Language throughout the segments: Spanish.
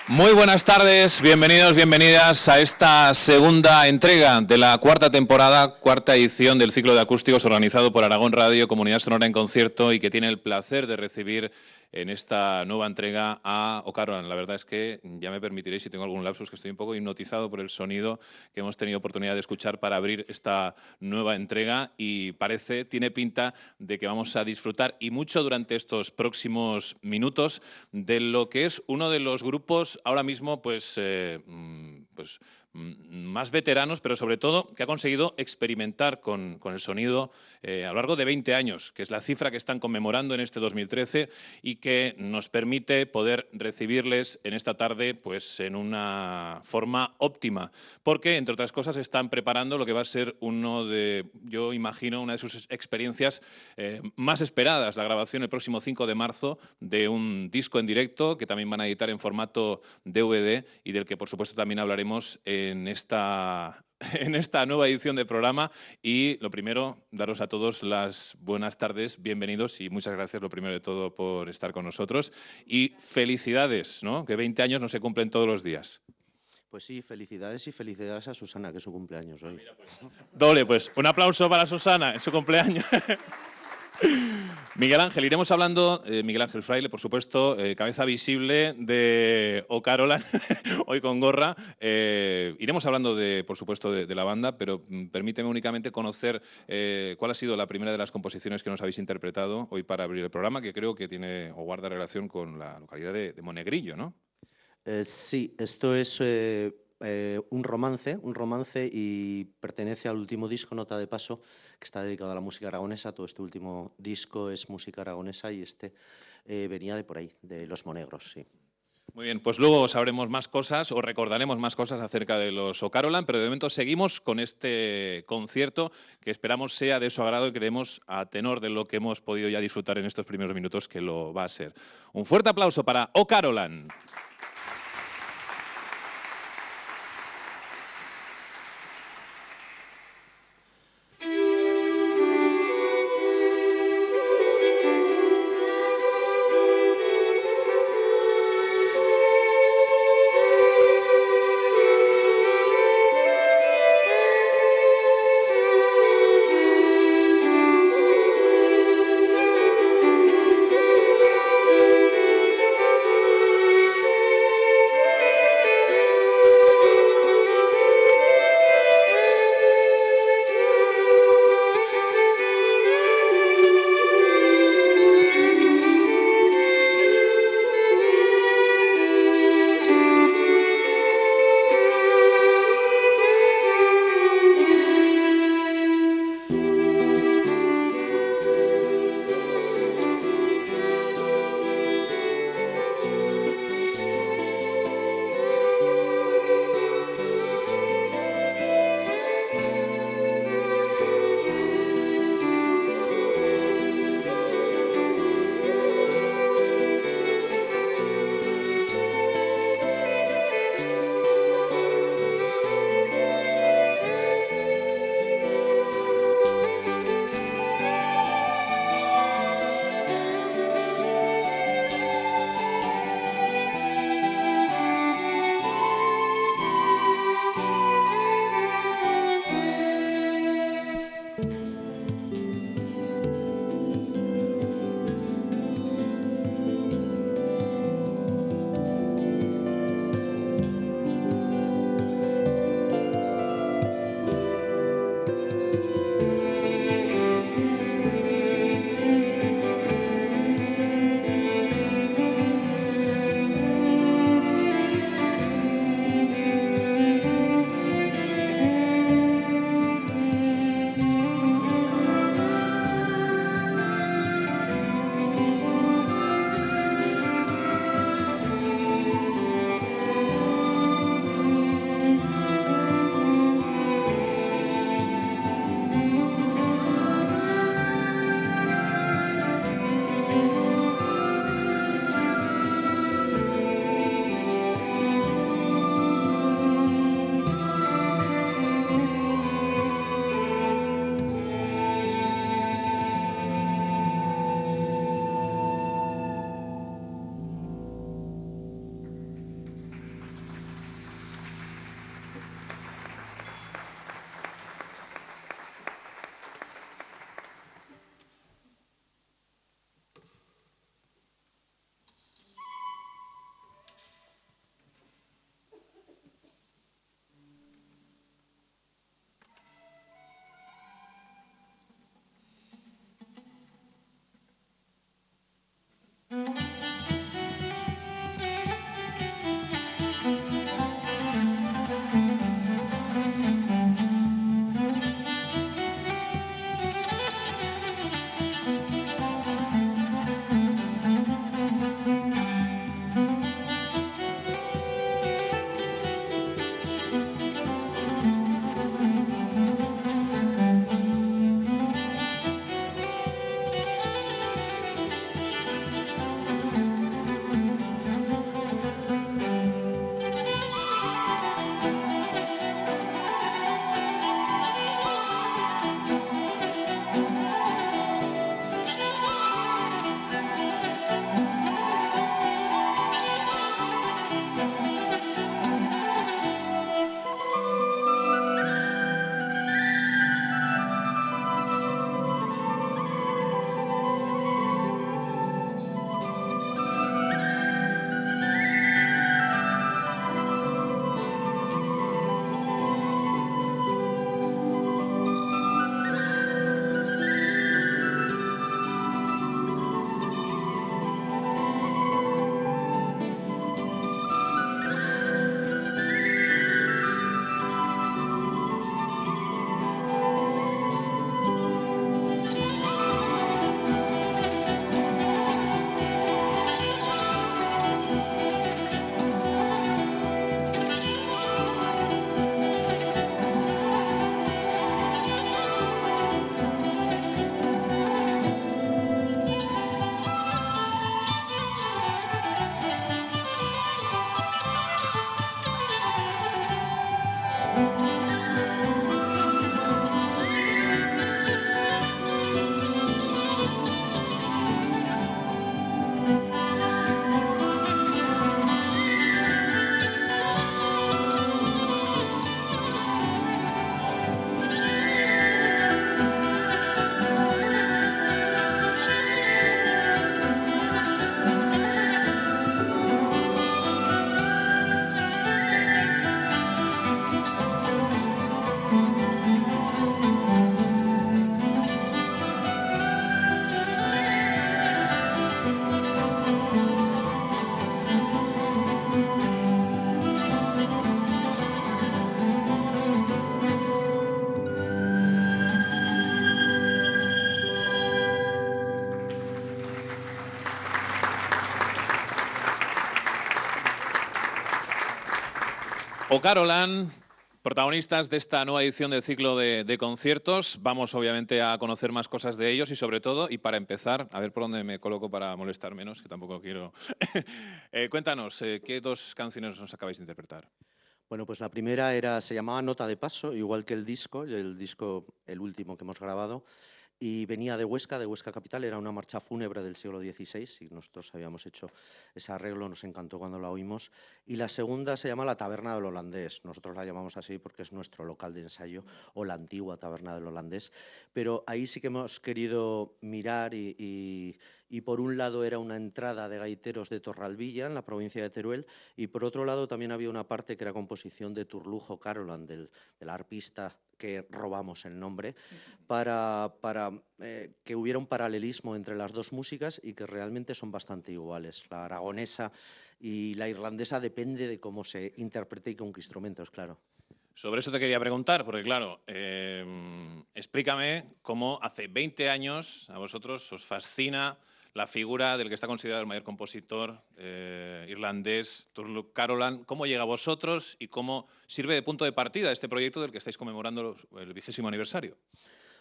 Muy buenas tardes, bienvenidos, bienvenidas a esta segunda entrega de la cuarta temporada, cuarta edición del ciclo de acústicos organizado por Aragón Radio, Comunidad Sonora en Concierto, y que tiene el placer de recibir en esta nueva entrega a O'Carolan. La verdad es que ya me permitiréis si tengo algún lapsus, que estoy un poco hipnotizado por el sonido que hemos tenido oportunidad de escuchar para abrir esta nueva entrega, y tiene pinta de que vamos a disfrutar y mucho durante estos próximos minutos de lo que es uno de los grupos ahora mismo más veteranos, pero sobre todo que ha conseguido experimentar con el sonido a lo largo de 20 años, que es la cifra que están conmemorando en este 2013 y que nos permite poder recibirles en esta tarde pues, en una forma óptima, porque, entre otras cosas, están preparando lo que va a ser una de sus experiencias más esperadas, la grabación el próximo 5 de marzo de un disco en directo que también van a editar en formato DVD y del que, por supuesto, también hablaremos en esta nueva edición del programa. Y lo primero, daros a todos las buenas tardes, bienvenidos y muchas gracias, lo primero de todo, por estar con nosotros. Y felicidades, ¿no? Que 20 años no se cumplen todos los días. Pues sí, felicidades y felicidades a Susana, que es su cumpleaños hoy. Doble, pues un aplauso para Susana en su cumpleaños. Miguel Ángel, iremos hablando, Miguel Ángel Fraile, por supuesto, cabeza visible de O'Carolan, hoy con gorra. Iremos hablando, por supuesto, de la banda, pero permíteme únicamente conocer cuál ha sido la primera de las composiciones que nos habéis interpretado hoy para abrir el programa, que creo que tiene o guarda relación con la localidad de Monegrillo, ¿no? Sí, esto es un romance y pertenece al último disco, Nota de Paso, que está dedicado a la música aragonesa. Todo este último disco es música aragonesa y venía de por ahí, de Los Monegros, sí. Muy bien, pues luego sabremos más cosas o recordaremos más cosas acerca de los O'Carolan, pero de momento seguimos con este concierto que esperamos sea de su agrado y creemos, a tenor de lo que hemos podido ya disfrutar en estos primeros minutos, que lo va a ser. Un fuerte aplauso para O'Carolan. O'Carolan, protagonistas de esta nueva edición del ciclo de conciertos. Vamos obviamente a conocer más cosas de ellos y sobre todo, y para empezar, a ver por dónde me coloco para molestar menos, que tampoco quiero... Cuéntanos, ¿qué dos canciones nos acabáis de interpretar? Bueno, pues la primera se llamaba Nota de Paso, igual que el disco, el último que hemos grabado, y venía de Huesca capital, era una marcha fúnebre del siglo XVI, y nosotros habíamos hecho ese arreglo, nos encantó cuando la oímos. Y la segunda se llama La Taberna del Holandés, nosotros la llamamos así porque es nuestro local de ensayo, o la antigua Taberna del Holandés, pero ahí sí que hemos querido mirar y por un lado era una entrada de gaiteros de Torralbilla, en la provincia de Teruel, y por otro lado también había una parte que era composición de Turlujo Carolan, del arpista que robamos el nombre, para que hubiera un paralelismo entre las dos músicas y que realmente son bastante iguales. La aragonesa y la irlandesa depende de cómo se interprete y con qué instrumentos, claro. Sobre eso te quería preguntar, porque claro, explícame cómo hace 20 años a vosotros os fascina la figura del que está considerado el mayor compositor irlandés, Turlough Carolan. ¿Cómo llega a vosotros y cómo sirve de punto de partida este proyecto del que estáis conmemorando el 20º aniversario?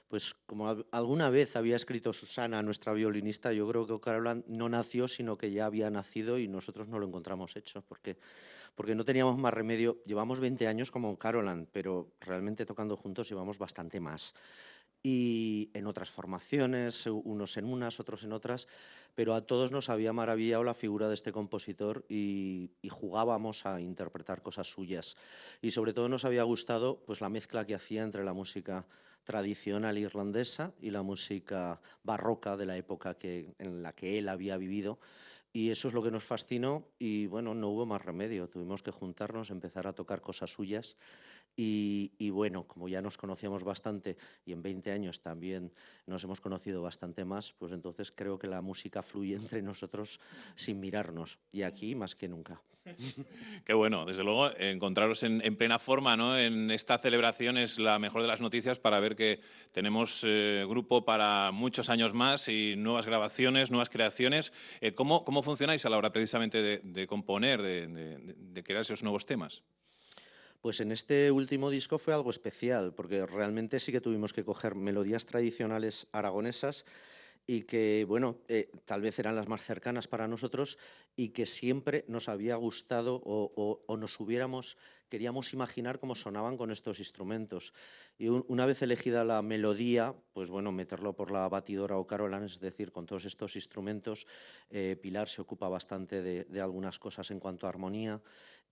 Pues como alguna vez había escrito Susana, nuestra violinista, yo creo que O'Carolan no nació, sino que ya había nacido y nosotros no lo encontramos hecho, porque no teníamos más remedio. Llevamos 20 años como Carolan, pero realmente tocando juntos llevamos bastante más. Y en otras formaciones, unos en unas, otros en otras, pero a todos nos había maravillado la figura de este compositor y jugábamos a interpretar cosas suyas. Y sobre todo nos había gustado pues, la mezcla que hacía entre la música tradicional irlandesa y la música barroca de la época en la que él había vivido. Y eso es lo que nos fascinó y bueno, no hubo más remedio, tuvimos que juntarnos, empezar a tocar cosas suyas y bueno, como ya nos conocíamos bastante y en 20 años también nos hemos conocido bastante más, pues entonces creo que la música fluye entre nosotros sin mirarnos y aquí más que nunca. Qué bueno, desde luego, encontraros en plena forma, ¿no? En esta celebración es la mejor de las noticias para ver que tenemos grupo para muchos años más y nuevas grabaciones, nuevas creaciones. ¿Cómo funcionáis a la hora precisamente de componer, de crear esos nuevos temas? Pues en este último disco fue algo especial, porque realmente sí que tuvimos que coger melodías tradicionales aragonesas y que, bueno, tal vez eran las más cercanas para nosotros y que siempre nos había gustado o queríamos imaginar cómo sonaban con estos instrumentos. Y una vez elegida la melodía, pues bueno, meterlo por la batidora o Carolan, es decir, con todos estos instrumentos, Pilar se ocupa bastante de algunas cosas en cuanto a armonía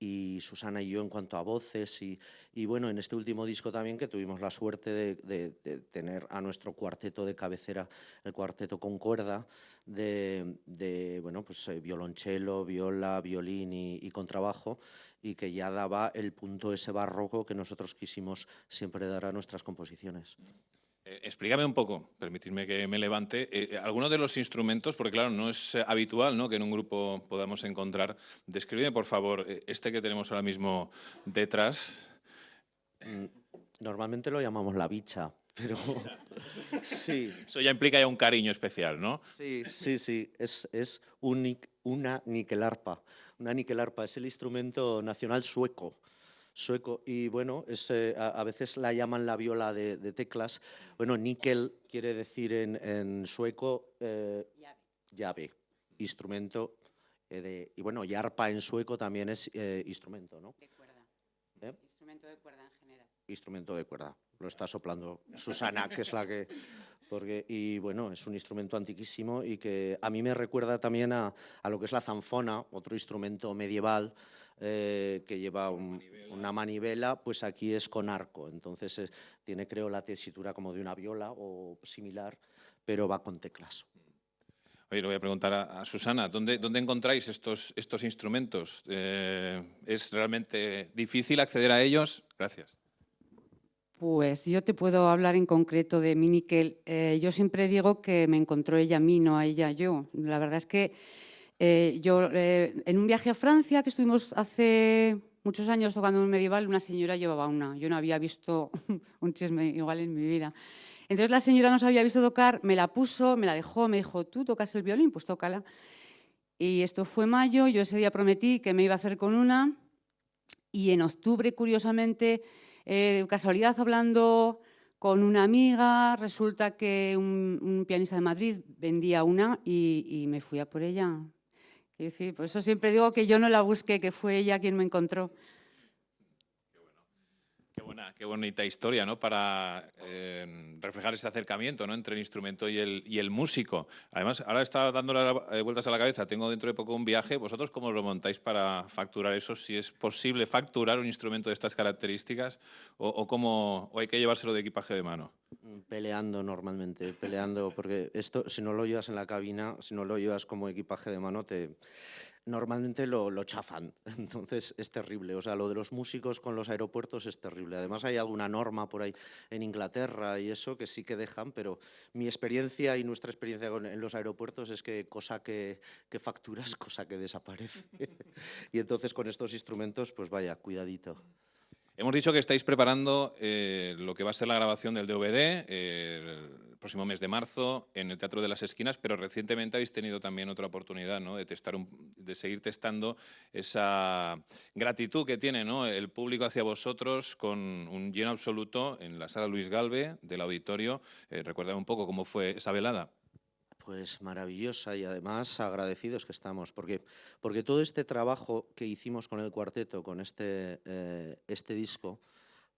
y Susana y yo en cuanto a voces y bueno, en este último disco también que tuvimos la suerte de tener a nuestro cuarteto de cabecera, el cuarteto con cuerda bueno, pues violonchelo, viola, violín y contrabajo y que ya daba el punto ese barroco que nosotros quisimos siempre dar a nuestras composiciones. Explícame un poco, permitidme que me levante, alguno de los instrumentos, porque claro, no es habitual, ¿no?, que en un grupo podamos encontrar. Descríbeme, por favor, este que tenemos ahora mismo detrás. Normalmente lo llamamos la bicha, pero sí. Eso ya implica ya un cariño especial, ¿no? Sí, sí, sí, es una níquelarpa. Una níquelarpa es el instrumento nacional sueco. Y bueno, a veces la llaman la viola de teclas. Bueno, níquel quiere decir en sueco llave, instrumento. Y bueno, y arpa en sueco también es instrumento, ¿no? De cuerda. ¿Eh? Instrumento de cuerda en general. Instrumento de cuerda. Lo está soplando Susana, que es la que... y bueno, es un instrumento antiquísimo y que a mí me recuerda también a lo que es la zanfona, otro instrumento medieval que lleva una manivela, pues aquí es con arco. Entonces tiene, creo, la tesitura como de una viola o similar, pero va con teclas. Oye, le voy a preguntar a Susana, ¿dónde encontráis estos instrumentos? ¿Es realmente difícil acceder a ellos? Gracias. Pues yo te puedo hablar en concreto de mi níquel. Yo siempre digo que me encontró ella a mí, no a ella a yo. La verdad es que yo en un viaje a Francia que estuvimos hace muchos años tocando un medieval, una señora llevaba una. Yo no había visto un chisme igual en mi vida. Entonces la señora nos había visto tocar, me la puso, me la dejó, me dijo, ¿tú tocas el violín? Pues tócala. Y esto fue mayo, yo ese día prometí que me iba a hacer con una Y en octubre, curiosamente, casualidad hablando con una amiga, resulta que un pianista de Madrid vendía una y me fui a por ella. Quiero decir, por eso siempre digo que yo no la busqué, que fue ella quien me encontró. Qué bonita historia, ¿no? Para reflejar ese acercamiento, ¿no? Entre el instrumento y el músico. Además, ahora estaba dándole vueltas a la cabeza, tengo dentro de poco un viaje. ¿Vosotros cómo lo montáis para facturar eso? Si es posible facturar un instrumento de estas características o hay que llevárselo de equipaje de mano. Peleando normalmente, peleando, porque esto, si no lo llevas en la cabina, si no lo llevas como equipaje de mano, normalmente lo chafan. Entonces es terrible. O sea, lo de los músicos con los aeropuertos es terrible. Además hay alguna norma por ahí en Inglaterra y eso que sí que dejan, pero mi experiencia y nuestra experiencia en los aeropuertos es que cosa que facturas, cosa que desaparece. Y entonces con estos instrumentos, pues vaya, cuidadito. Hemos dicho que estáis preparando lo que va a ser la grabación del DVD el próximo mes de marzo en el Teatro de las Esquinas, pero recientemente habéis tenido también otra oportunidad, ¿no? de seguir testando esa gratitud que tiene, ¿no? El público hacia vosotros con un lleno absoluto en la Sala Luis Galve del Auditorio. Recuerda un poco cómo fue esa velada. Pues maravillosa y además agradecidos que estamos, porque todo este trabajo que hicimos con el cuarteto, con este disco,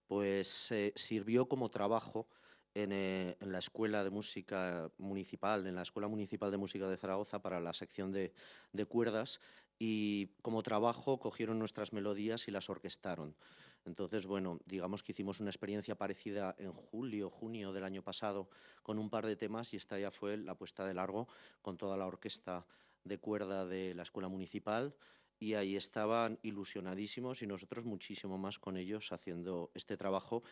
pues sirvió como trabajo en la Escuela de Música Municipal, en la Escuela Municipal de Música de Zaragoza para la sección de cuerdas, y como trabajo cogieron nuestras melodías y las orquestaron. Entonces, bueno, digamos que hicimos una experiencia parecida en junio del año pasado con un par de temas y esta ya fue la puesta de largo con toda la orquesta de cuerda de la Escuela Municipal y ahí estaban ilusionadísimos y nosotros muchísimo más con ellos haciendo este trabajo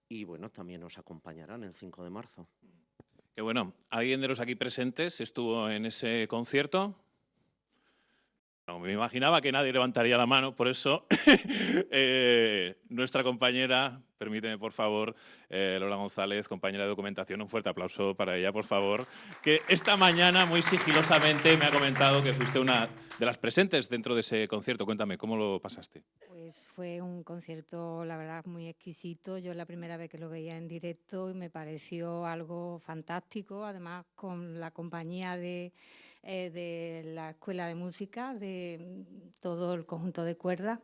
y bueno, también nos acompañarán el 5 de marzo. Qué bueno. ¿Alguien de los aquí presentes estuvo en ese concierto? No, me imaginaba que nadie levantaría la mano, por eso nuestra compañera, permíteme por favor, Lola González, compañera de documentación, un fuerte aplauso para ella, por favor, que esta mañana muy sigilosamente me ha comentado que fuiste una de las presentes dentro de ese concierto. Cuéntame, ¿cómo lo pasaste? Pues fue un concierto, la verdad, muy exquisito. Yo la primera vez que lo veía en directo y me pareció algo fantástico, además con la compañía de la Escuela de Música, de todo el conjunto de cuerdas,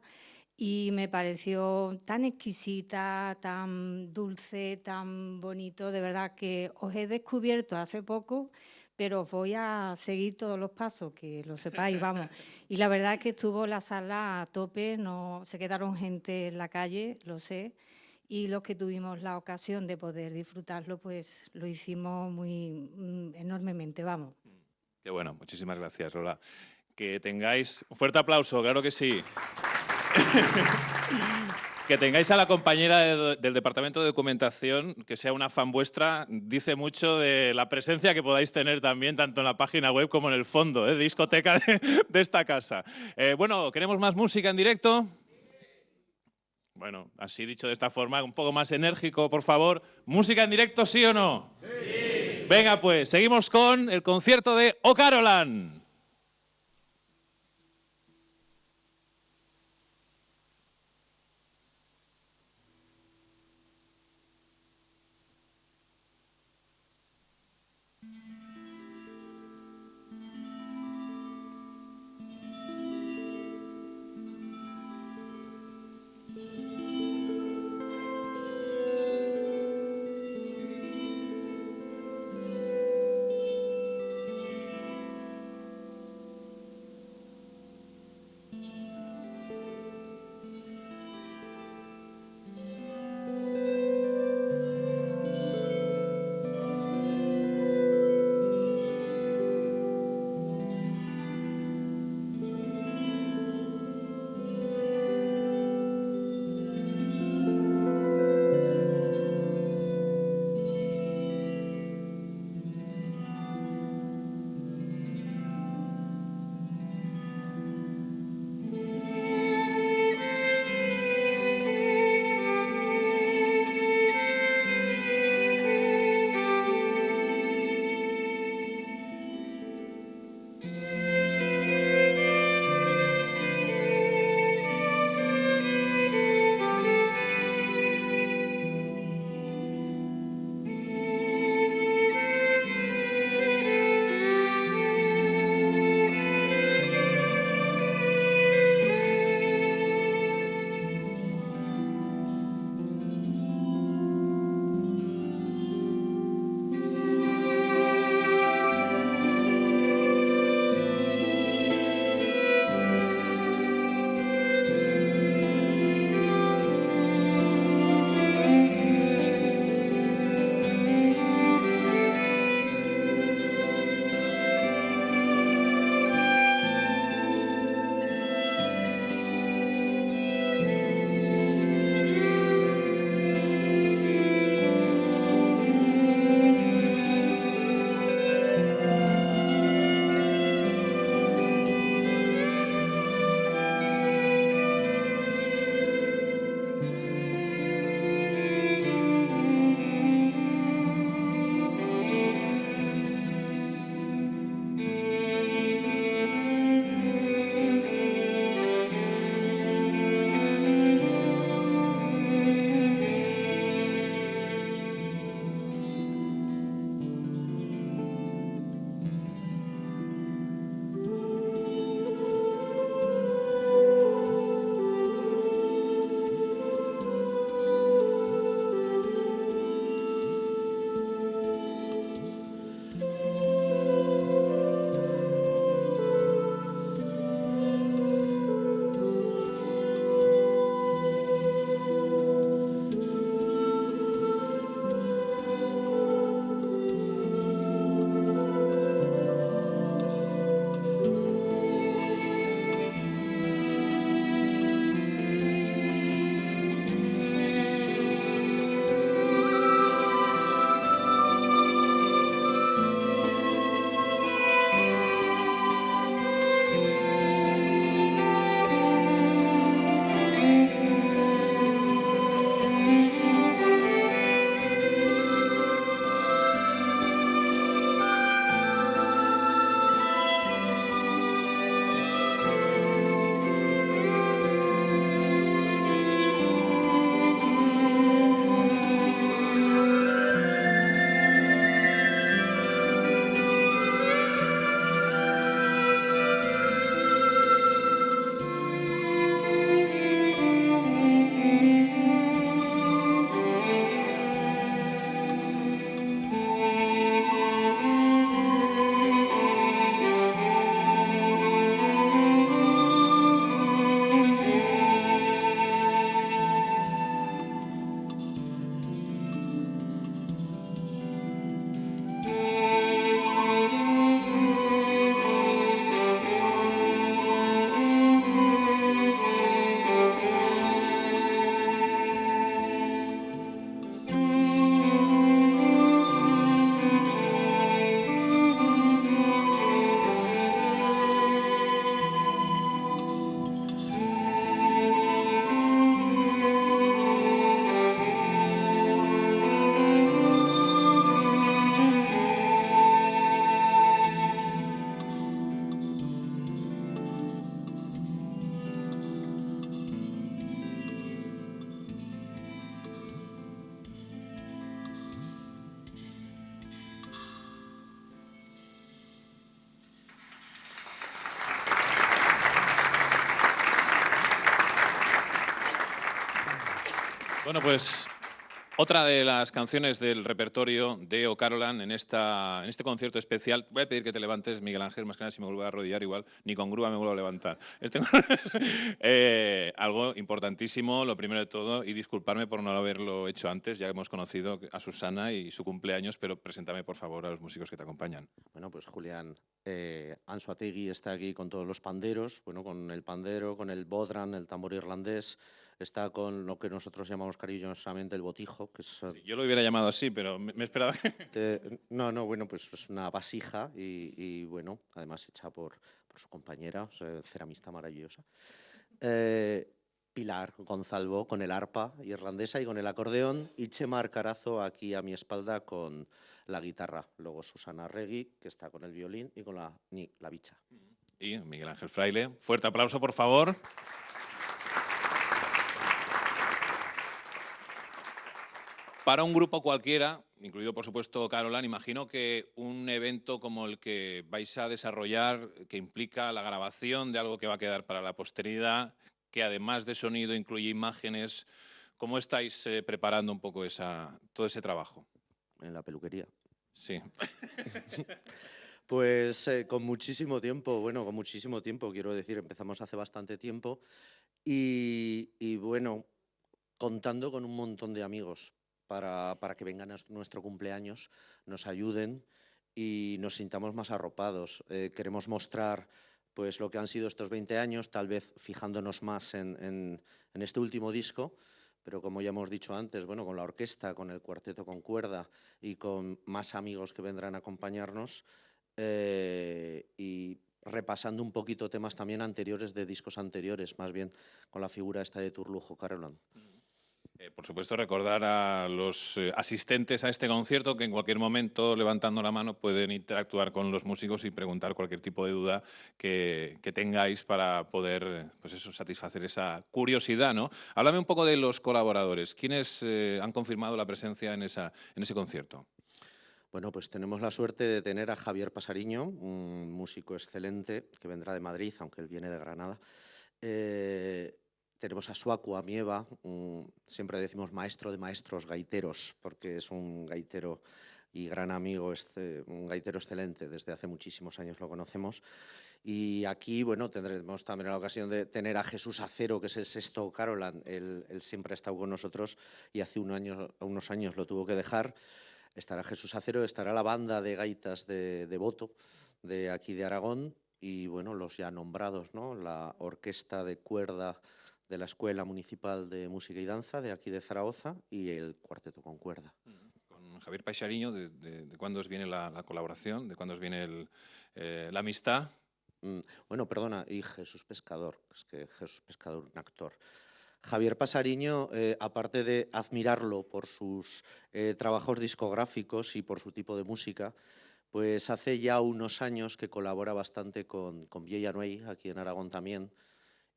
y me pareció tan exquisita, tan dulce, tan bonito, de verdad que os he descubierto hace poco, pero voy a seguir todos los pasos, que lo sepáis, vamos. Y la verdad es que estuvo la sala a tope, no se quedaron gente en la calle, lo sé, y los que tuvimos la ocasión de poder disfrutarlo, pues lo hicimos muy enormemente, vamos. Qué bueno, muchísimas gracias, Lola. Que tengáis un fuerte aplauso, claro que sí. Que tengáis a la compañera del Departamento de Documentación, que sea una fan vuestra, dice mucho de la presencia que podáis tener también, tanto en la página web como en el fondo de discoteca de esta casa. Bueno, ¿queremos más música en directo? Bueno, así dicho de esta forma, un poco más enérgico, por favor. ¿Música en directo, sí o no? Sí. Venga, pues, seguimos con el concierto de O Carolan. Bueno, pues otra de las canciones del repertorio de O'Carolan en este concierto especial. Voy a pedir que te levantes, Miguel Ángel, más que nada si me vuelvo a arrodillar igual, ni con grúa me vuelvo a levantar. Algo importantísimo, lo primero de todo, y disculparme por no haberlo hecho antes, ya hemos conocido a Susana y su cumpleaños, pero preséntame por favor a los músicos que te acompañan. Bueno, pues Julián Anzoátegui está aquí con todos los panderos, bueno, con el pandero, con el bodhran, el tambor irlandés, está con lo que nosotros llamamos cariñosamente el botijo, que es... Sí, yo lo hubiera llamado así, pero me esperaba No, bueno, pues es una vasija bueno, además hecha por su compañera, o sea, ceramista maravillosa. Pilar Gonzalvo con el arpa irlandesa y con el acordeón, y Chema Carazo aquí a mi espalda con la guitarra. Luego Susana Regui, que está con el violín y con la bicha. Y Miguel Ángel Fraile. Fuerte aplauso, por favor. Para un grupo cualquiera, incluido por supuesto Carolan, imagino que un evento como el que vais a desarrollar, que implica la grabación de algo que va a quedar para la posteridad, que además de sonido incluye imágenes, ¿cómo estáis preparando un poco todo ese trabajo? En la peluquería. Sí. Pues con muchísimo tiempo, quiero decir, empezamos hace bastante tiempo y bueno, contando con un montón de amigos para que vengan a nuestro cumpleaños, nos ayuden y nos sintamos más arropados. Queremos mostrar pues lo que han sido estos 20 años, tal vez fijándonos más en este último disco, pero como ya hemos dicho antes, bueno, con la orquesta, con el cuarteto con cuerda y con más amigos que vendrán a acompañarnos, y repasando un poquito temas también anteriores de discos anteriores, más bien con la figura esta de Turlujo Carolan. Por supuesto, recordar a los asistentes a este concierto que en cualquier momento, levantando la mano, pueden interactuar con los músicos y preguntar cualquier tipo de duda que tengáis para poder pues eso, satisfacer esa curiosidad, ¿no? Háblame un poco de los colaboradores. ¿Quiénes han confirmado la presencia en ese concierto? Bueno, pues tenemos la suerte de tener a Javier Pasariño, un músico excelente que vendrá de Madrid, aunque él viene de Granada. Tenemos a Suaku Amieva, siempre decimos maestro de maestros, gaiteros, porque es un gaitero y gran amigo, un gaitero excelente, desde hace muchísimos años lo conocemos. Y aquí, bueno, tendremos también la ocasión de tener a Jesús Acero, que es el sexto Carolan. Él siempre ha estado con nosotros y hace unos años lo tuvo que dejar. Estará Jesús Acero, estará la banda de gaitas de Boto, de aquí de Aragón, y bueno, los ya nombrados, ¿no? La orquesta de cuerda de la Escuela Municipal de Música y Danza de aquí de Zaragoza y el cuarteto con cuerda. Con Javier Paixariño, ¿de cuándo os viene la colaboración? ¿De cuándo os viene la amistad? Bueno, perdona, y Jesús Pescador, es que Jesús Pescador, un actor. Javier Pasariño, aparte de admirarlo por sus trabajos discográficos y por su tipo de música, pues hace ya unos años que colabora bastante con Vieja Nuey, aquí en Aragón también.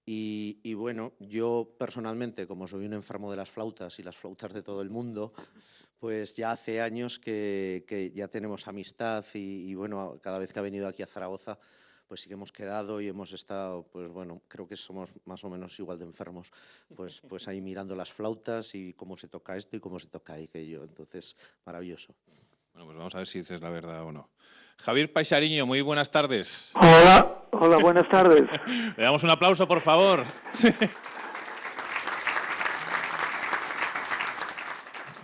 Y bueno, yo personalmente, como soy un enfermo de las flautas y las flautas de todo el mundo, pues ya hace años que ya tenemos amistad y bueno, cada vez que ha venido aquí a Zaragoza, pues sí que hemos quedado y hemos estado, pues bueno, creo que somos más o menos igual de enfermos, pues ahí mirando las flautas y cómo se toca esto y cómo se toca aquello. Entonces, maravilloso. Bueno, pues vamos a ver si dices la verdad o no. Javier Paixariño, muy buenas tardes. Hola, buenas tardes. Le damos un aplauso, por favor.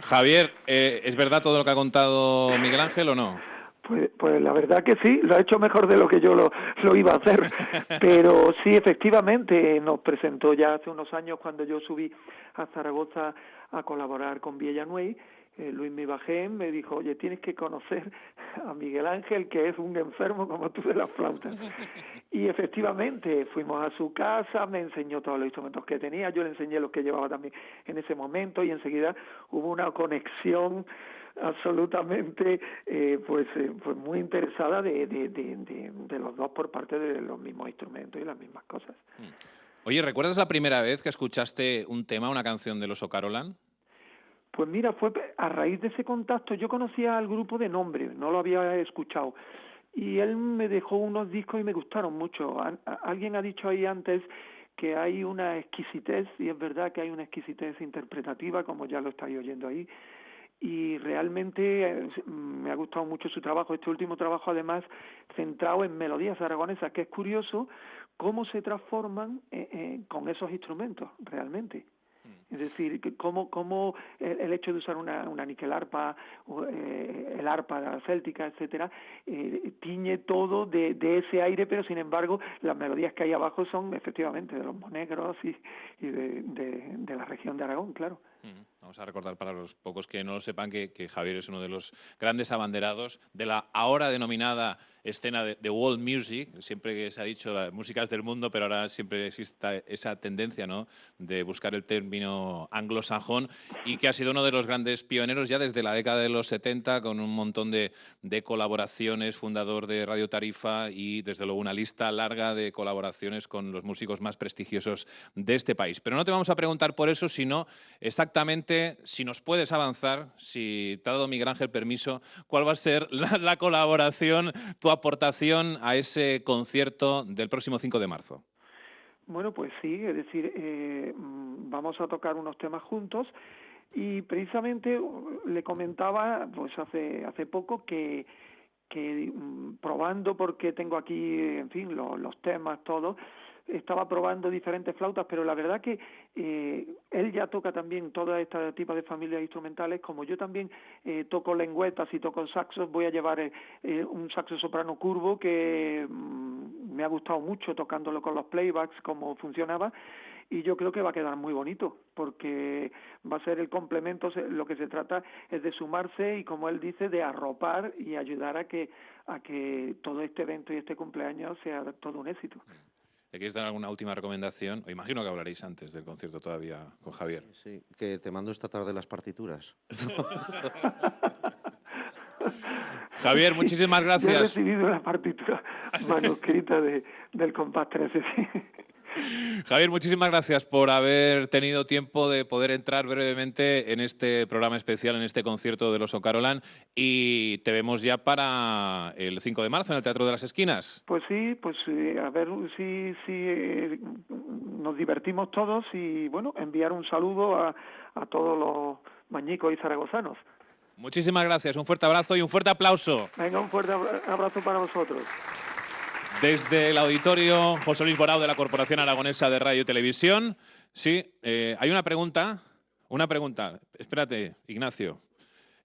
Javier, ¿es verdad todo lo que ha contado Miguel Ángel o no? Pues la verdad que sí, lo ha hecho mejor de lo que yo lo iba a hacer, pero sí, efectivamente, nos presentó ya hace unos años cuando yo subí a Zaragoza a colaborar con Vieja Nuey. Luis Mibajén me dijo, oye, tienes que conocer a Miguel Ángel, que es un enfermo como tú de las flautas. Y efectivamente, fuimos a su casa, me enseñó todos los instrumentos que tenía, yo le enseñé los que llevaba también en ese momento y enseguida hubo una conexión absolutamente pues muy interesada de los dos por parte de los mismos instrumentos y las mismas cosas. Oye, ¿recuerdas la primera vez que escuchaste un tema, una canción de los O'Carolan? Pues mira, fue a raíz de ese contacto. Yo conocía al grupo de nombre, no lo había escuchado. Y él me dejó unos discos y me gustaron mucho. Alguien ha dicho ahí antes que hay una exquisitez, y es verdad que hay una exquisitez interpretativa, como ya lo estáis oyendo ahí, y realmente me ha gustado mucho su trabajo, este último trabajo además centrado en melodías aragonesas, que es curioso cómo se transforman con esos instrumentos realmente. Es decir, cómo el hecho de usar una níquel-arpa, el arpa céltica, etcétera, tiñe todo de ese aire, pero sin embargo las melodías que hay abajo son efectivamente de los monegros y de la región de Aragón, claro. Vamos a recordar para los pocos que no lo sepan que Javier es uno de los grandes abanderados de la ahora denominada escena de world music. Siempre que se ha dicho las músicas del mundo, pero ahora siempre existe esa tendencia, ¿no?, de buscar el término anglosajón, y que ha sido uno de los grandes pioneros ya desde la década de los 70 con un montón de colaboraciones, fundador de Radio Tarifa y desde luego una lista larga de colaboraciones con los músicos más prestigiosos de este país. Pero no te vamos a preguntar por eso, sino exactamente si nos puedes avanzar, si te ha dado Miguel Ángel permiso, cuál va a ser la colaboración, tu aportación a ese concierto del próximo 5 de marzo. Bueno, pues sí, es decir, vamos a tocar unos temas juntos y precisamente le comentaba pues hace poco que probando, porque tengo aquí, en fin, los temas, todo, estaba probando diferentes flautas, pero la verdad que él ya toca también todo este tipo de familias instrumentales, como yo también toco lengüetas y toco saxos. Voy a llevar un saxo soprano curvo que me ha gustado mucho tocándolo con los playbacks, cómo funcionaba, y yo creo que va a quedar muy bonito, porque va a ser el complemento. Lo que se trata es de sumarse y, como él dice, de arropar y ayudar a que todo este evento y este cumpleaños sea todo un éxito. ¿Le quieres dar alguna última recomendación? O imagino que hablaréis antes del concierto todavía con Javier. Sí, que te mando esta tarde las partituras. Javier, muchísimas gracias. Yo he recibido la partitura manuscrita del compás 13, sí. Javier, muchísimas gracias por haber tenido tiempo de poder entrar brevemente en este programa especial, en este concierto de los O'Carolan, y te vemos ya para el 5 de marzo en el Teatro de las Esquinas. Pues sí, a ver si nos divertimos todos y, bueno, enviar un saludo a todos los mañicos y zaragozanos. Muchísimas gracias, un fuerte abrazo y un fuerte aplauso. Venga, un fuerte abrazo para vosotros. Desde el auditorio José Luis Borao de la Corporación Aragonesa de Radio y Televisión. Sí, hay una pregunta. Espérate, Ignacio.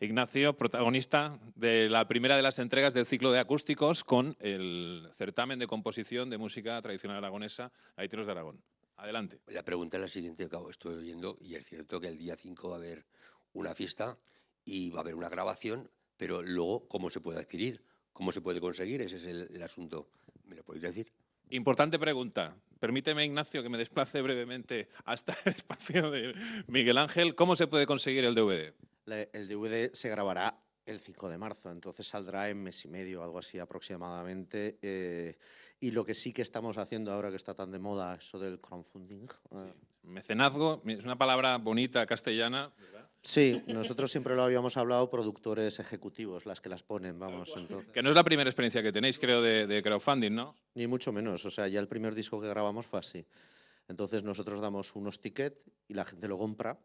Ignacio, protagonista de la primera de las entregas del ciclo de acústicos con el certamen de composición de música tradicional aragonesa Gaiteros de Aragón. Adelante. La pregunta es la siguiente, que estoy oyendo, y es cierto que el día 5 va a haber una fiesta y va a haber una grabación, pero luego, ¿cómo se puede adquirir? ¿Cómo se puede conseguir? Ese es el asunto. ¿Me lo podéis decir? Importante pregunta. Permíteme, Ignacio, que me desplace brevemente hasta el espacio de Miguel Ángel. ¿Cómo se puede conseguir el DVD? El DVD se grabará el 5 de marzo, entonces saldrá en mes y medio, algo así aproximadamente. Y lo que sí que estamos haciendo ahora, que está tan de moda, eso del crowdfunding. Mecenazgo, es una palabra bonita castellana, ¿verdad? Sí, nosotros siempre lo habíamos hablado, productores ejecutivos, las que las ponen, vamos. Entonces, Que no es la primera experiencia que tenéis, creo, de crowdfunding, ¿no? ni mucho menos, o sea, ya el primer disco que grabamos fue así. Entonces nosotros damos unos tickets y la gente lo compra,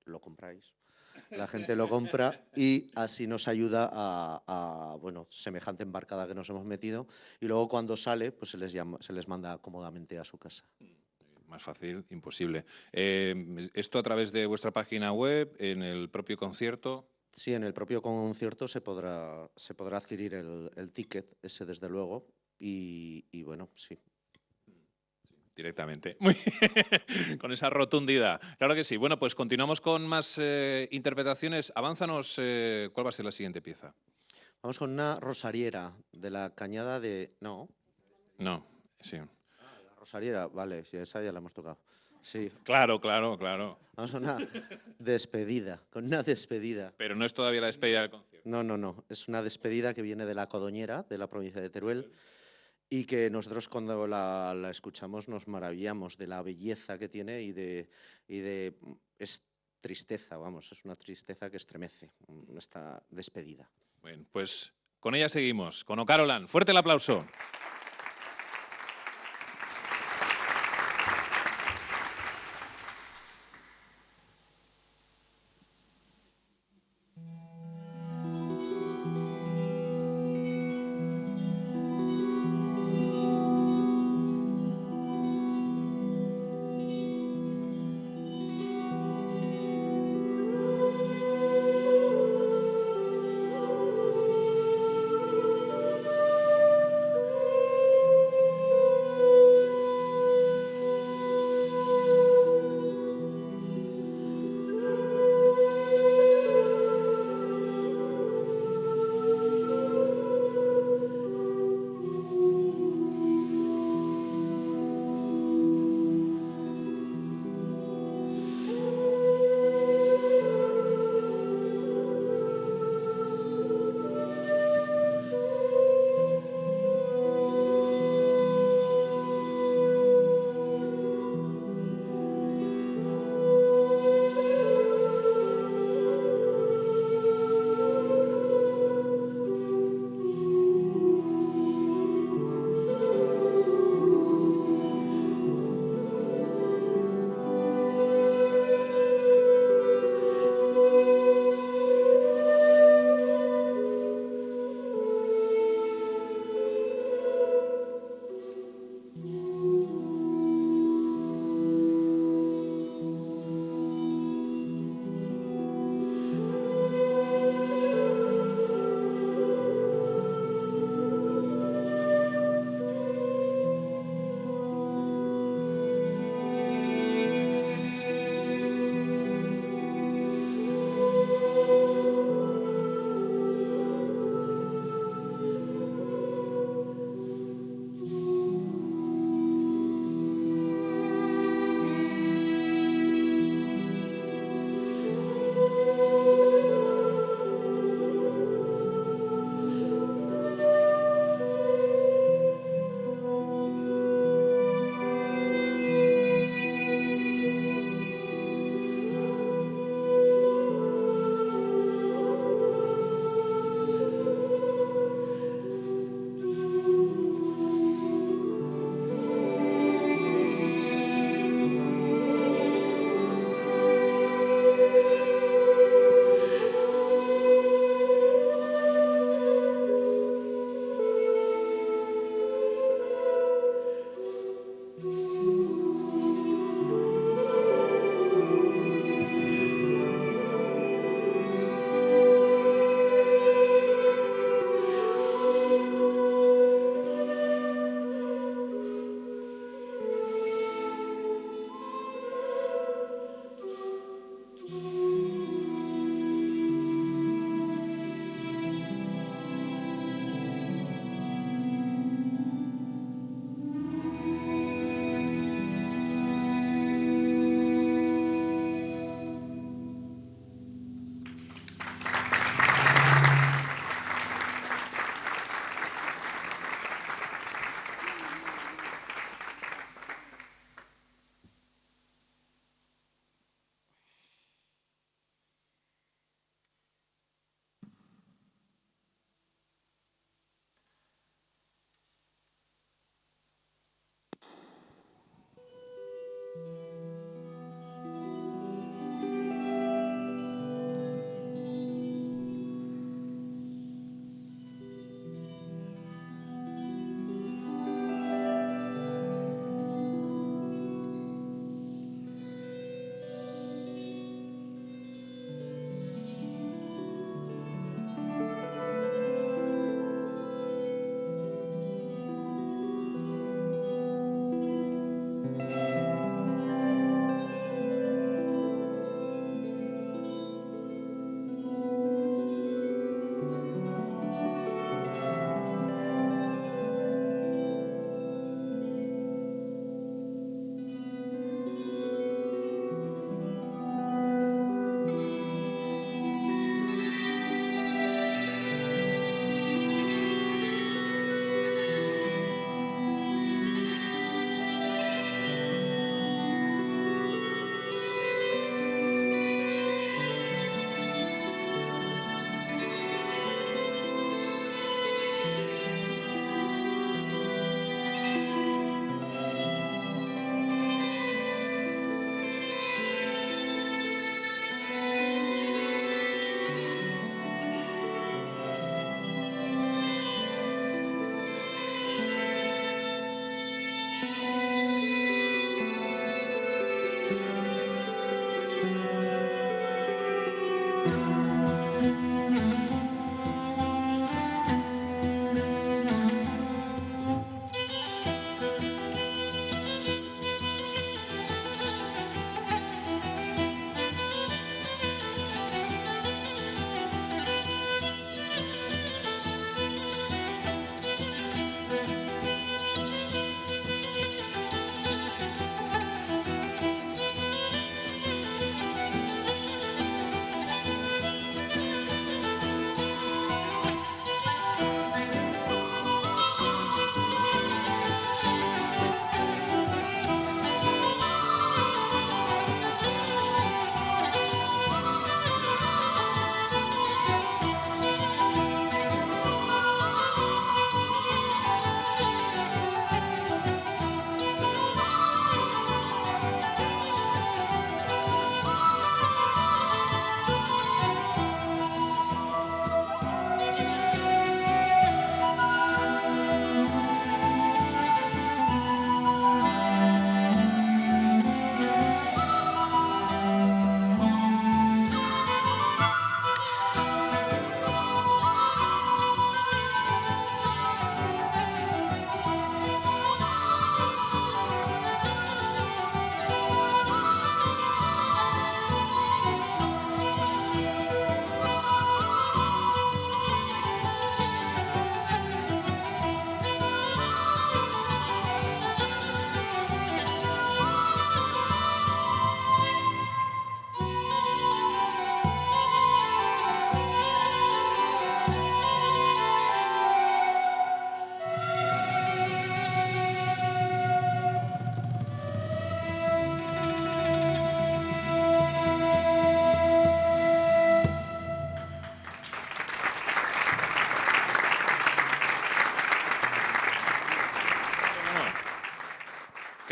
lo compráis. La gente lo compra y así nos ayuda a bueno, semejante embarcada que nos hemos metido, y luego cuando sale, pues se les manda cómodamente a su casa. Más fácil, imposible. ¿Esto a través de vuestra página web, en el propio concierto? Sí, en el propio concierto se podrá adquirir el ticket, ese desde luego, y bueno, sí. Directamente. Muy bien. Con esa rotundidad. Claro que sí. Bueno, pues continuamos con más interpretaciones. Avánzanos, ¿cuál va a ser la siguiente pieza? Vamos con una rosariera de la Cañada de... No, sí. La rosariera, vale, sí, esa ya la hemos tocado. Sí. Claro. Vamos con una despedida, Pero no es todavía la despedida del concierto. No. Es una despedida que viene de La Codoñera, de la provincia de Teruel, y que nosotros cuando la escuchamos nos maravillamos de la belleza que tiene y de es tristeza, vamos, es una tristeza que estremece esta despedida. Bueno, pues con ella seguimos, con O'Carolan. Fuerte el aplauso.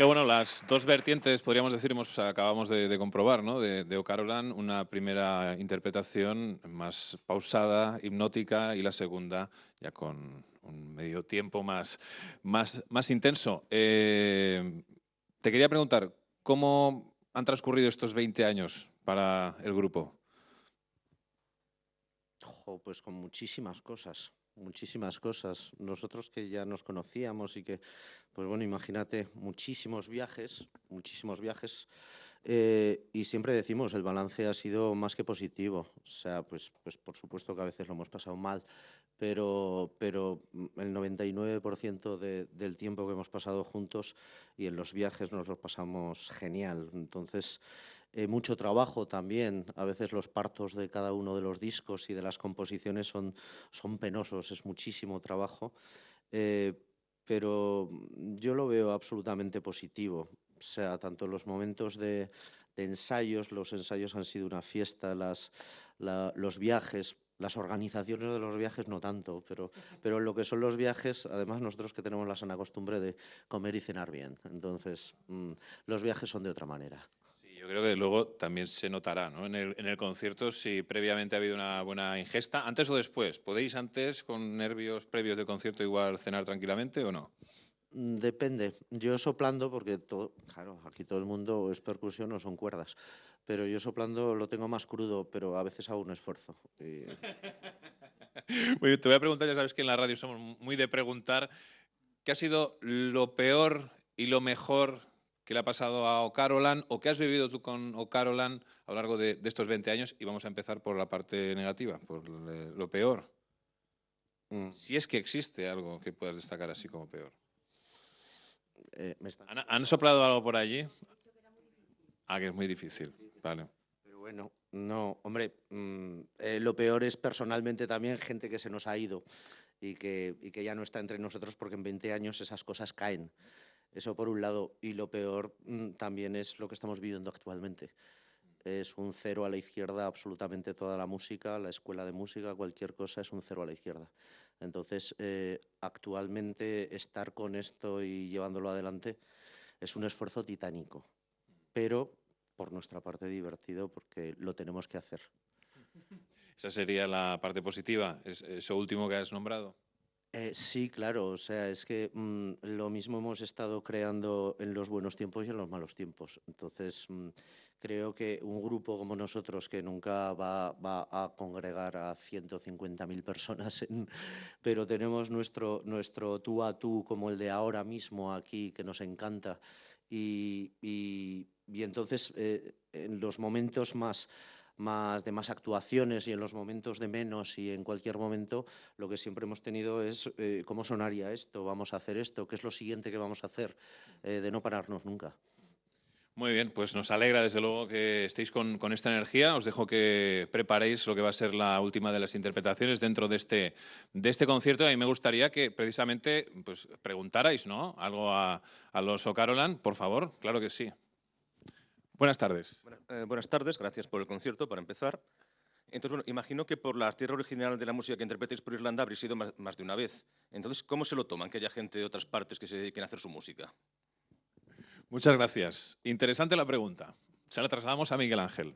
Que bueno, las dos vertientes, podríamos decir, acabamos de comprobar, ¿no? De O'Carolan, una primera interpretación más pausada, hipnótica, y la segunda ya con un medio tiempo más intenso. Te quería preguntar, ¿cómo han transcurrido estos 20 años para el grupo? Pues con muchísimas cosas, muchísimas cosas. Nosotros que ya nos conocíamos y que, pues bueno, imagínate, muchísimos viajes, y siempre decimos, el balance ha sido más que positivo. O sea, pues por supuesto que a veces lo hemos pasado mal, pero el 99% del tiempo que hemos pasado juntos y en los viajes nos lo pasamos genial. Entonces, mucho trabajo también. A veces los partos de cada uno de los discos y de las composiciones son penosos, es muchísimo trabajo, pero yo lo veo absolutamente positivo. O sea, tanto los momentos de ensayos, los ensayos han sido una fiesta, los viajes, las organizaciones de los viajes no tanto, pero lo que son los viajes, además nosotros que tenemos la sana costumbre de comer y cenar bien, entonces los viajes son de otra manera. Yo creo que luego también se notará, ¿no? En el concierto, si previamente ha habido una buena ingesta, antes o después. ¿Podéis antes, con nervios previos de concierto, igual cenar tranquilamente o no? Depende. Yo soplando, porque claro, aquí todo el mundo es percusión o son cuerdas, pero yo soplando lo tengo más crudo, pero a veces hago un esfuerzo. Oye, te voy a preguntar, ya sabes que en la radio somos muy de preguntar, ¿qué ha sido lo peor y lo mejor que le ha pasado a O'Carolan o qué has vivido tú con O'Carolan a lo largo de estos 20 años? Y vamos a empezar por la parte negativa, por lo peor. Si es que existe algo que puedas destacar así como peor. ¿Han soplado algo por allí? Ah, que es muy difícil. Vale. Pero bueno, no, hombre, lo peor es personalmente también gente que se nos ha ido y que ya no está entre nosotros porque en 20 años esas cosas caen. Eso por un lado. Y lo peor también es lo que estamos viviendo actualmente. Es un cero a la izquierda absolutamente toda la música, la escuela de música, cualquier cosa es un cero a la izquierda. Entonces, actualmente estar con esto y llevándolo adelante es un esfuerzo titánico, pero por nuestra parte divertido porque lo tenemos que hacer. Esa sería la parte positiva, eso último que has nombrado. Sí, claro, o sea, es que lo mismo hemos estado creando en los buenos tiempos y en los malos tiempos. Entonces, creo que un grupo como nosotros, que nunca va a congregar a 150.000 personas, pero tenemos nuestro tú a tú, como el de ahora mismo aquí, que nos encanta, y entonces en los momentos de más actuaciones y en los momentos de menos y en cualquier momento, lo que siempre hemos tenido es cómo sonaría esto, vamos a hacer esto, qué es lo siguiente que vamos a hacer, de no pararnos nunca. Muy bien, pues nos alegra desde luego que estéis con esta energía. Os dejo que preparéis lo que va a ser la última de las interpretaciones dentro de este concierto. A mí me gustaría que precisamente pues, preguntarais, ¿no?, algo a los O'Carolan, por favor. Claro que sí. Buenas tardes. Buenas tardes, gracias por el concierto, para empezar. Entonces, bueno, imagino que por la tierra original de la música que interpretéis por Irlanda habréis ido más de una vez. Entonces, ¿cómo se lo toman que haya gente de otras partes que se dediquen a hacer su música? Muchas gracias. Interesante la pregunta. Se la trasladamos a Miguel Ángel.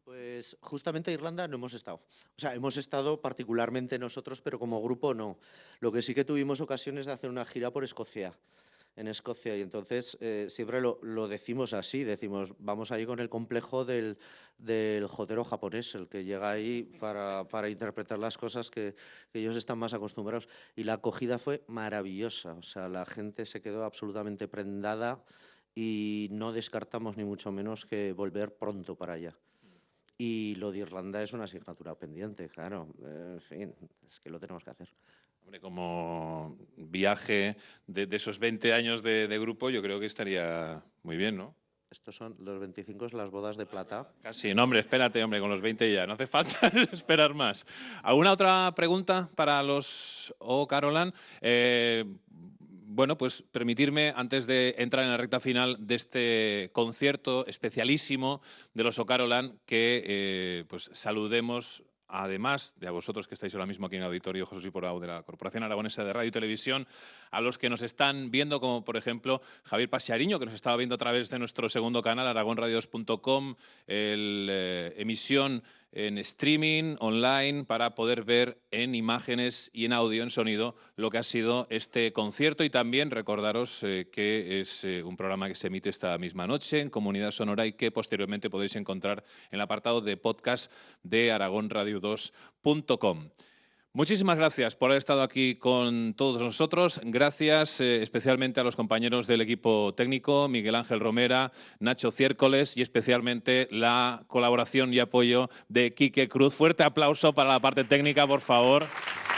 Pues justamente a Irlanda no hemos estado. O sea, hemos estado particularmente nosotros, pero como grupo no. Lo que sí que tuvimos ocasiones de hacer una gira por Escocia. En Escocia, y entonces siempre lo decimos así, decimos, vamos ahí con el complejo del jotero japonés, el que llega ahí para interpretar las cosas que ellos están más acostumbrados. Y la acogida fue maravillosa, o sea, la gente se quedó absolutamente prendada y no descartamos ni mucho menos que volver pronto para allá. Y lo de Irlanda es una asignatura pendiente, claro, en fin, es que lo tenemos que hacer. Como viaje de esos 20 años de grupo, yo creo que estaría muy bien, ¿no? Estos son los 25, las bodas de plata. Casi, no, hombre, espérate, hombre, con los 20 ya, no hace falta esperar más. ¿Alguna otra pregunta para los O'Carolan? Bueno, pues permitirme, antes de entrar en la recta final de este concierto especialísimo de los O'Carolan, que pues saludemos además de a vosotros que estáis ahora mismo aquí en el auditorio José Luis Porau de la Corporación Aragonesa de Radio y Televisión, a los que nos están viendo, como por ejemplo Javier Pasiariño, que nos estaba viendo a través de nuestro segundo canal, aragonradio2.com, emisión en streaming, online, para poder ver en imágenes y en audio, en sonido, lo que ha sido este concierto. Y también recordaros que es un programa que se emite esta misma noche en Comunidad Sonora y que posteriormente podéis encontrar en el apartado de podcast de aragonradio2.com. Muchísimas gracias por haber estado aquí con todos nosotros. Gracias especialmente a los compañeros del equipo técnico, Miguel Ángel Romera, Nacho Ciércoles, y especialmente la colaboración y apoyo de Quique Cruz. Fuerte aplauso para la parte técnica, por favor.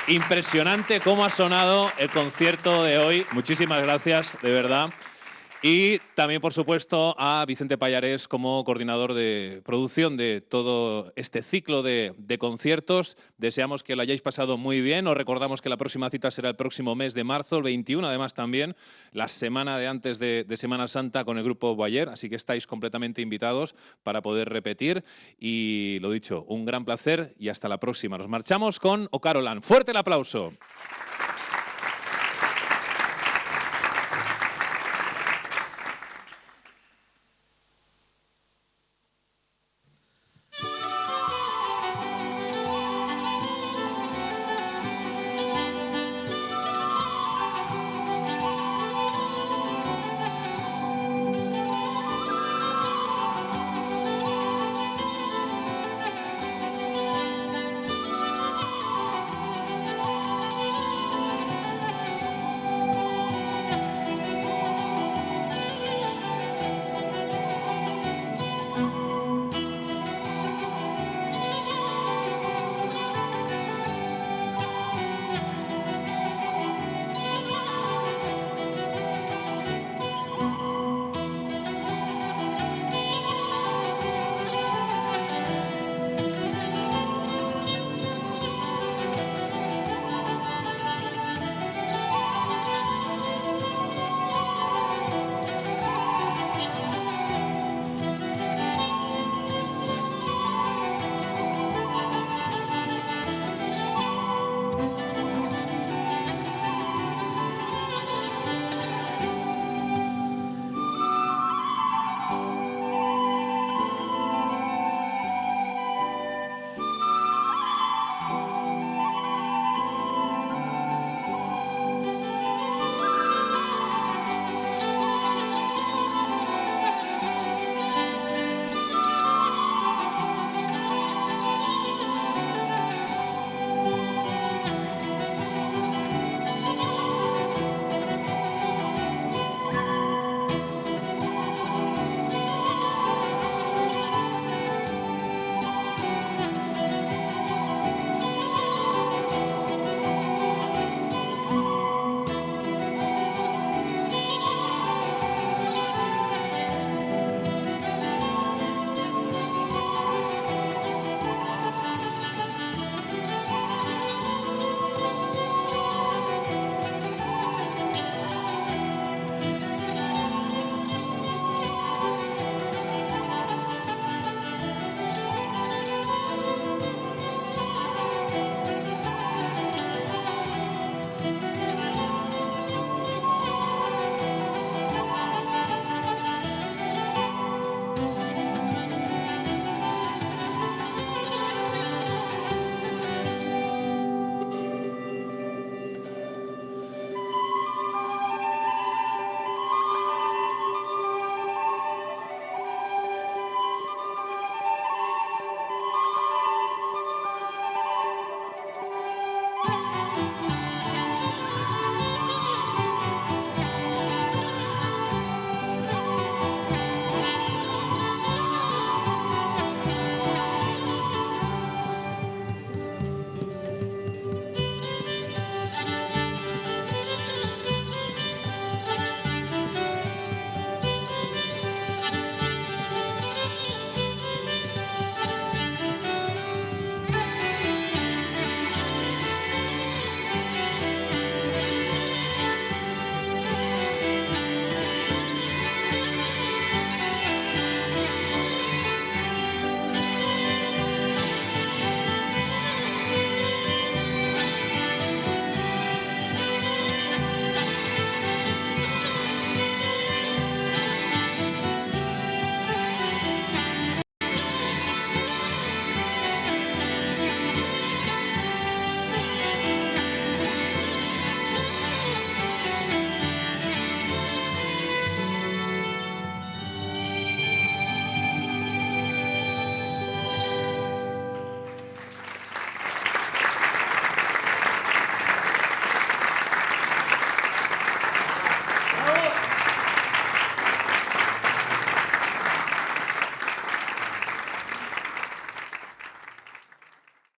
Impresionante cómo ha sonado el concierto de hoy. Muchísimas gracias, de verdad. Y también, por supuesto, a Vicente Pallares como coordinador de producción de todo este ciclo de conciertos. Deseamos que lo hayáis pasado muy bien. Os recordamos que la próxima cita será el próximo mes de marzo, el 21, además también, la semana de antes de Semana Santa con el grupo Boyer. Así que estáis completamente invitados para poder repetir. Y lo dicho, un gran placer y hasta la próxima. Nos marchamos con O Carolan. ¡Fuerte el aplauso!